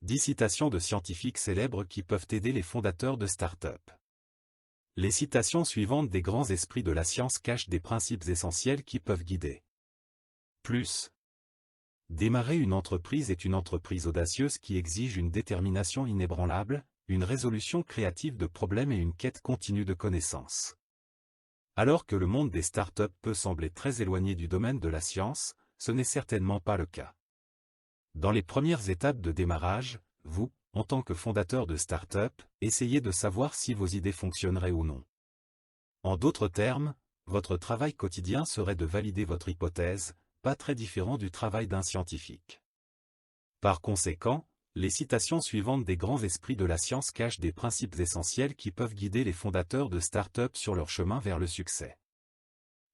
10 citations de scientifiques célèbres qui peuvent aider les fondateurs de start-up. Les citations suivantes des grands esprits de la science cachent des principes essentiels qui peuvent guider. Plus. Démarrer une entreprise est une entreprise audacieuse qui exige une détermination inébranlable, une résolution créative de problèmes et une quête continue de connaissances. Alors que le monde des start-up peut sembler très éloigné du domaine de la science, ce n'est certainement pas le cas. Dans les premières étapes de démarrage, vous, en tant que fondateur de start-up, essayez de savoir si vos idées fonctionneraient ou non. En d'autres termes, votre travail quotidien serait de valider votre hypothèse, pas très différent du travail d'un scientifique. Par conséquent, les citations suivantes des grands esprits de la science cachent des principes essentiels qui peuvent guider les fondateurs de start-up sur leur chemin vers le succès.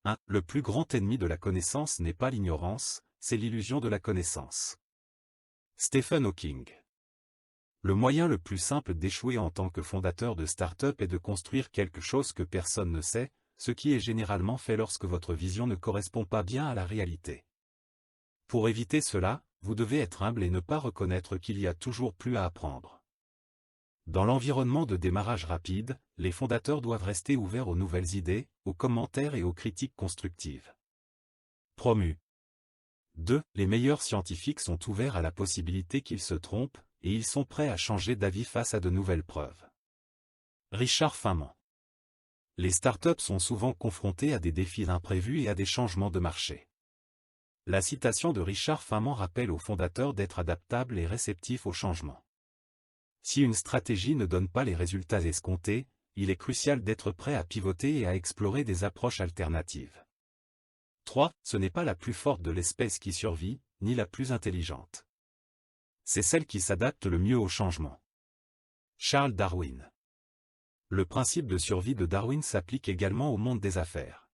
1. Le plus grand ennemi de la connaissance n'est pas l'ignorance, c'est l'illusion de la connaissance. Stephen Hawking. Le moyen le plus simple d'échouer en tant que fondateur de start-up est de construire quelque chose que personne ne sait, ce qui est généralement fait lorsque votre vision ne correspond pas bien à la réalité. Pour éviter cela, vous devez être humble et ne pas reconnaître qu'il y a toujours plus à apprendre. Dans l'environnement de démarrage rapide, les fondateurs doivent rester ouverts aux nouvelles idées, aux commentaires et aux critiques constructives. Promu. 2. Les meilleurs scientifiques sont ouverts à la possibilité qu'ils se trompent, et ils sont prêts à changer d'avis face à de nouvelles preuves. Richard Feynman. Les startups sont souvent confrontées à des défis imprévus et à des changements de marché. La citation de Richard Feynman rappelle aux fondateurs d'être adaptables et réceptifs aux changements. Si une stratégie ne donne pas les résultats escomptés, il est crucial d'être prêt à pivoter et à explorer des approches alternatives. 3. Ce n'est pas la plus forte de l'espèce qui survit, ni la plus intelligente. C'est celle qui s'adapte le mieux au changement. Charles Darwin. Le principe de survie de Darwin s'applique également au monde des affaires.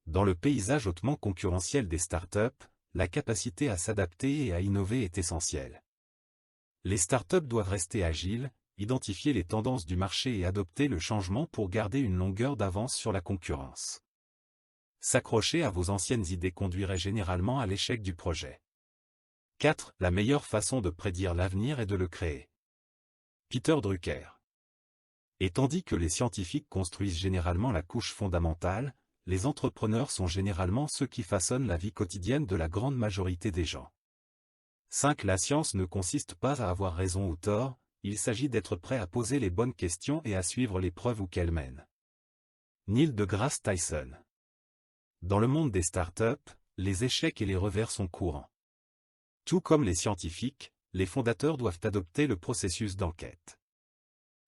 Dans le paysage hautement concurrentiel des startups, la capacité à s'adapter et à innover est essentielle. Les startups doivent rester agiles, identifier les tendances du marché et adopter le changement pour garder une longueur d'avance sur la concurrence. S'accrocher à vos anciennes idées conduirait généralement à l'échec du projet. 4. La meilleure façon de prédire l'avenir est de le créer. Peter Drucker. Et tandis que les scientifiques construisent généralement la couche fondamentale, les entrepreneurs sont généralement ceux qui façonnent la vie quotidienne de la grande majorité des gens. 5. La science ne consiste pas à avoir raison ou tort, il s'agit d'être prêt à poser les bonnes questions et à suivre les preuves où qu'elles mènent. Neil deGrasse Tyson. Dans le monde des startups, les échecs et les revers sont courants. Tout comme les scientifiques, les fondateurs doivent adopter le processus d'enquête.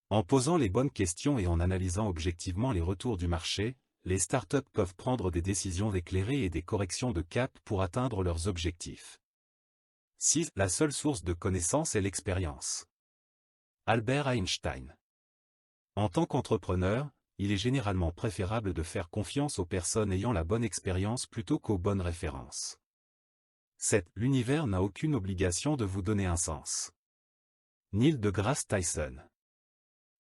En posant les bonnes questions et en analysant objectivement les retours du marché, les startups peuvent prendre des décisions éclairées et des corrections de cap pour atteindre leurs objectifs. 6. La seule source de connaissance est l'expérience. Albert Einstein. En tant qu'entrepreneur, il est généralement préférable de faire confiance aux personnes ayant la bonne expérience plutôt qu'aux bonnes références. 7. L'univers n'a aucune obligation de vous donner un sens. Neil deGrasse Tyson.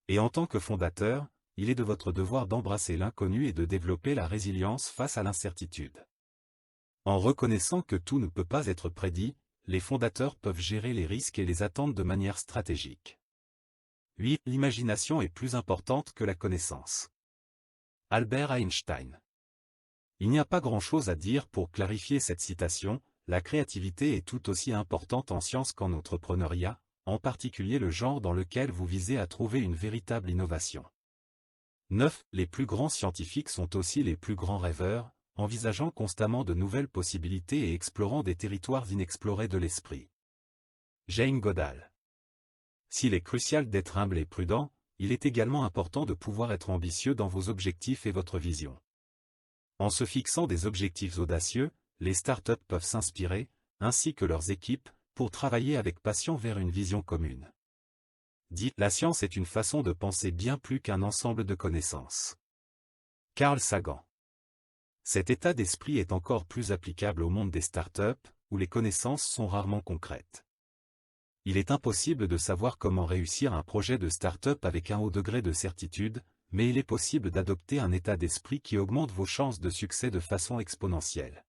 Et en tant que fondateur, il est de votre devoir d'embrasser l'inconnu et de développer la résilience face à l'incertitude. En reconnaissant que tout ne peut pas être prédit, les fondateurs peuvent gérer les risques et les attentes de manière stratégique. 8. L'imagination est plus importante que la connaissance. Albert Einstein. Il n'y a pas grand-chose à dire pour clarifier cette citation, la créativité est tout aussi importante en science qu'en entrepreneuriat, en particulier le genre dans lequel vous visez à trouver une véritable innovation. 9. Les plus grands scientifiques sont aussi les plus grands rêveurs, envisageant constamment de nouvelles possibilités et explorant des territoires inexplorés de l'esprit. Jane Goodall. S'il est crucial d'être humble et prudent, il est également important de pouvoir être ambitieux dans vos objectifs et votre vision. En se fixant des objectifs audacieux, les startups peuvent s'inspirer, ainsi que leurs équipes, pour travailler avec passion vers une vision commune. 10. La science est une façon de penser bien plus qu'un ensemble de connaissances. Carl Sagan. Cet état d'esprit est encore plus applicable au monde des startups, où les connaissances sont rarement concrètes. Il est impossible de savoir comment réussir un projet de start-up avec un haut degré de certitude, mais il est possible d'adopter un état d'esprit qui augmente vos chances de succès de façon exponentielle.